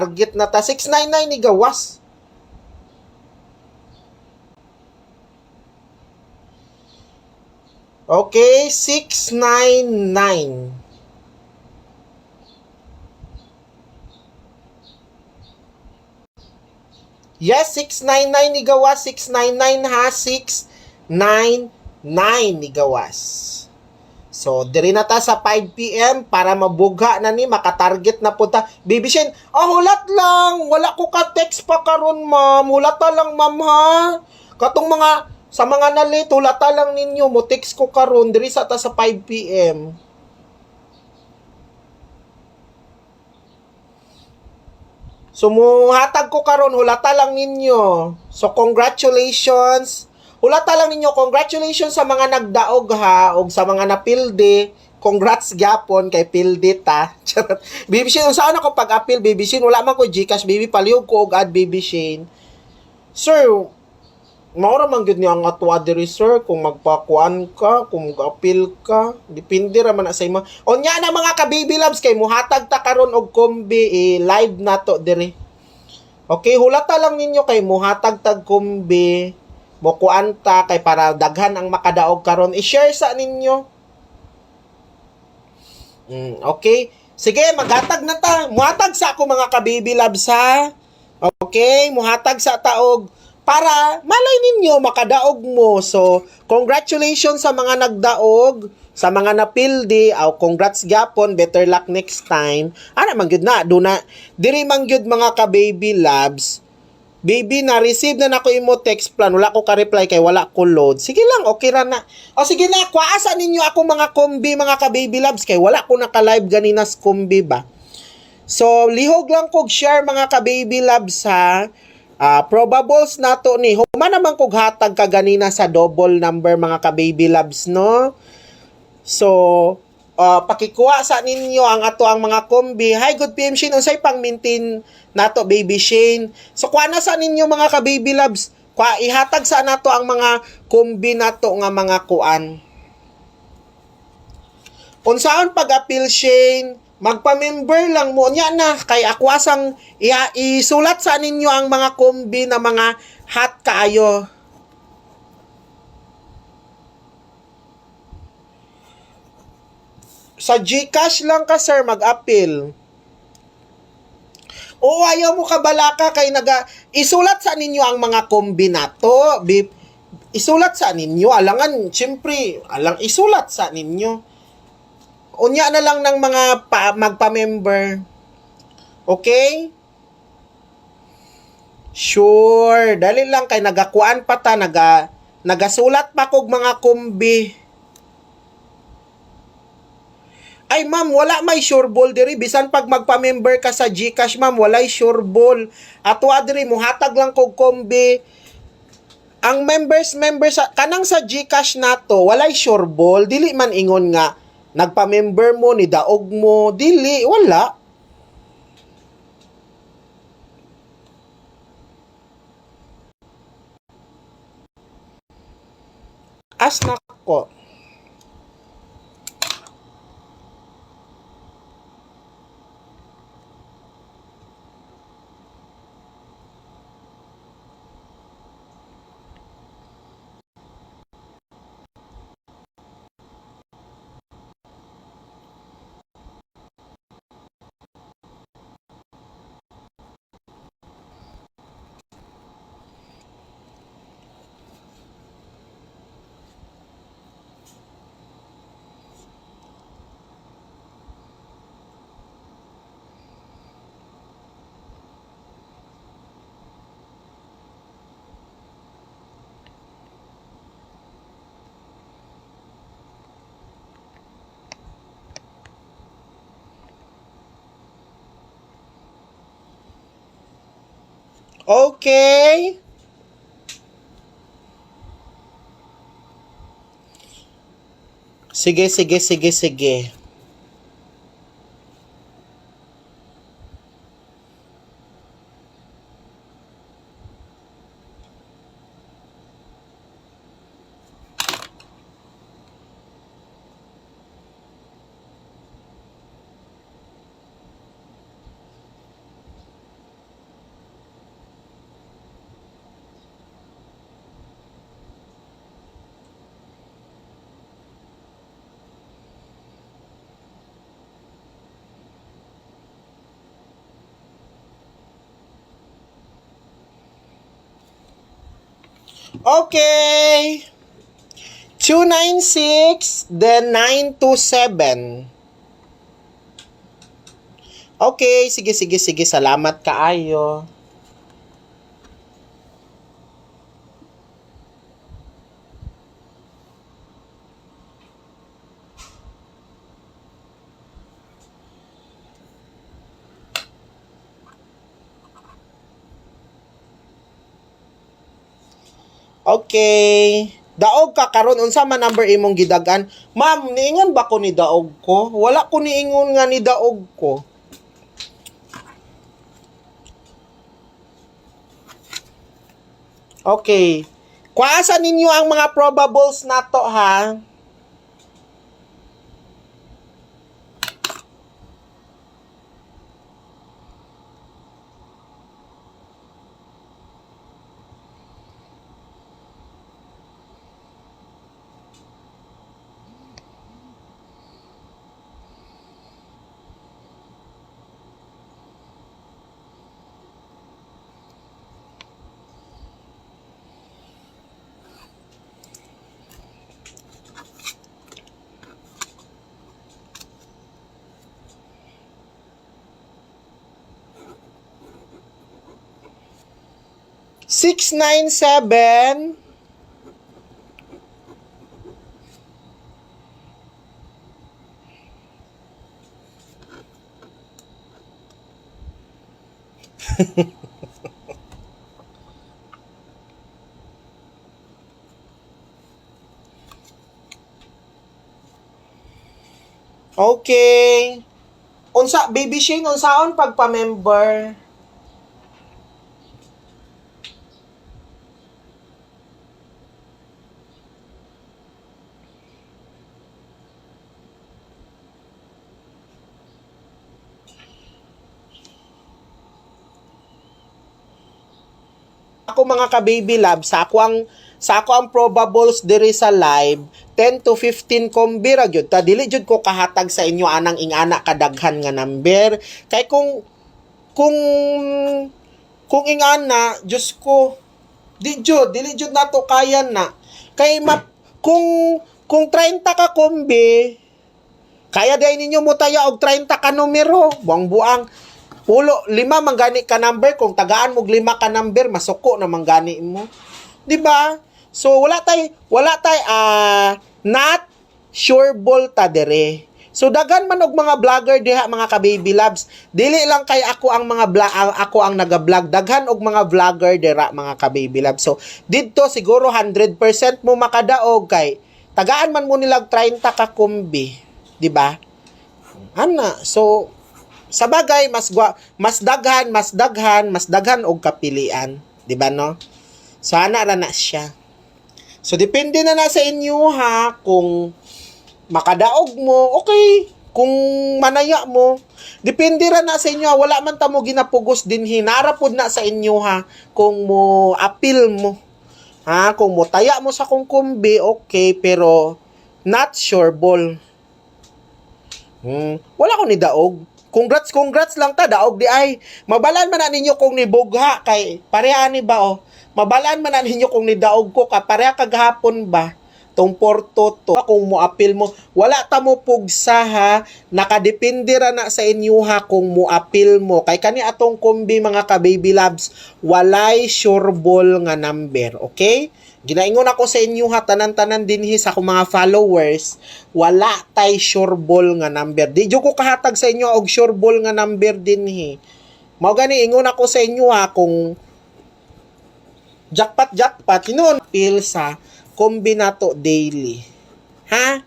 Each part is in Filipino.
makatarget na ta. 699 ni gawas. Okay, 699. Yes, 699 ni gawas. 699 ha. 699 ni gawas. So, diri na ta sa 5 p.m. para mabugha na ni, makatarget na po ta. Baby Shane, hulat lang. Wala ko ka-text pa karon ma'am. Hulata lang, ma'am, ha? Katong mga, sa mga na-late, hulata lang ninyo. Mo text ko karon diri sa ta sa 5 p.m. So, muhatag ko karon, hulata lang ninyo. So, congratulations. Hulata lang ninyo, congratulations sa mga nagdaog ha, o sa mga napilde. Congrats gyapon kay pilde ta. Baby Shane, saan ako pag-appeal, Baby Shane? Wala man ko Gcash, baby, palihog ko og ad, Baby Shane. Sir, maura man gyud ni ang atwa diri, sir, kung magpakuan ka, kung mag-appeal ka, depende ra man sa imo. Onya na mga ka-baby loves, kay muhatag ta karon og kombi, live na to diri. Okay, hulata lang ninyo kay muhatag tag kombi. Mokuan ta kay para daghan ang makadaog karon, i-share sa ninyo. Okay, sige, maghatag na ta. Muhatag sa ako mga ka-baby loves ha. Okay, muhatag sa taog para malay ninyo makadaog mo. So, congratulations sa mga nagdaog, sa mga napildi, congrats gyapon, better luck next time. Ana man gyud na, do na diri man gyud mga ka-baby loves. Baby, na-receive na nako imo text plan. Wala ko ka-reply kay wala ko load. Sige lang, okay ra na. O sige na, kuasa ninyo ako mga kombi, mga ka-baby loves, kay wala ko naka-live ganina sa kombi ba. So, lihog lang kog share mga ka-baby loves ha. Probables na to ni. Huma naman kog hatag ka ganina sa double number mga ka-baby loves, no? So, pakikuha sa ninyo ang ato ang mga kombi. Hi, good PM Shane. Unsay pang maintain nato, Baby Shane? So, kuha na sa ninyo mga ka-baby loves. Ihatag sa nato ang mga kombi nato nga mga kuan. Unsaon pag-appeal, Shane? Magpa-member lang mo nya na kay ako asang isulat sa ninyo ang mga kombi na mga hot kaayo. Sa Gcash lang ka, sir, mag-appeal. O ayaw mo kabalaka kay isulat sa ninyo ang mga kombinato. Isulat sa ninyo. Alangan, siyempre, isulat sa ninyo. Unya na lang ng mga magpa-member. Okay? Sure. Dali lang kay nagakuan pa ta, nagasulat pa kog mga kombi. Ay ma'am, wala may sureball diri, bisan pag magpa-member ka sa Gcash ma'am, walay sureball. Ato diri muhatag lang kog kombi. Ang members kanang sa Gcash nato, walay sureball, dili man ingon nga nagpa-member mo ni daog mo, dili, wala. As nako. Okay. Sige. Okay. 296, then 927. Okay, sige. Salamat kaayo. Okay. Daog ka karon unsa man number imong gidagan? Ma'am, niingon ba ko ni daog ko? Wala ko niingon nga ni daog ko. Okay. Kuasa ninyo ang mga probables nato ha. Six, 9, 7. Okay. Unsa, Baby Shane, unsaon pagpa-member? Ako mga ka-baby love, sa ako ang probables diri sa live 10 to 15 kumbira gyud ta dili jud ko kahatag sa inyo anang ingana kadaghan nga number kay kung ingana Diyos ko dili jud nato kaya na kay kung 30 ka kumbi kaya day ninyo mutaya og 30 ka numero buang-buang pulo 5 manggani ka number kung tagaan mo 5 ka number masuko na manggani mo di ba so wala tay not sure ball ta dere so dagan man og mga vlogger diha mga ka-baby loves dili lang kay ako ang ako ang naga-vlog daghan og mga vlogger dira mga ka-baby loves so didto siguro 100% mo makadaog kay tagaan man mo nilag 30 ka kumbi di ba ana so sa bagay mas daghan og kapilian di ba no so ana ra na siya so depende na sa inyo ha kung makadaog mo okay kung manaya mo depende ra na sa inyo wala man ta mo ginapugos din hinarapod na sa inyo ha kung mo appeal mo ha kung mo taya mo sa kung kumbi okay pero not sure ball wala ko ni daog congrats lang ta daog di ay mabalaan man na ninyo kung nibugha kay pareha ni ba mabalaan man na ninyo kung nidaog ko ka pareha kagahapon ba tong porto to kung mo appeal mo wala ta mo pugsa ha nakadepende ra na sa inyo ha kung mo appeal mo kay kani atong kumbi mga ka-baby loves walay sure ball nga number okay ginaingon ako sa inyo ha tanan-tanan dinhi sa akong mga followers wala tay sure ball nga number di jud ko kahatag sa inyo og sure ball nga number dinhi mao gani ingon ako sa inyo ha kung jackpot hinon appeal sa kombinato daily. Ha?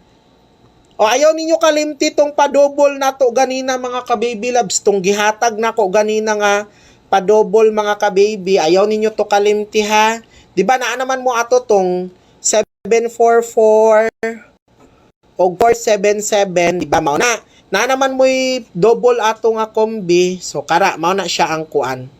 O ayaw ninyo kalimti tong padobol nato ganina mga ka-baby loves tong gihatag nako ganina nga padobol mga ka-baby. Ayaw ninyo to kalimti ha. Di ba naa naman mo ato tong 744 o 477 di ba mao na. Na naman mo'y double ato nga kombi. So kara mao na siya ang kuan.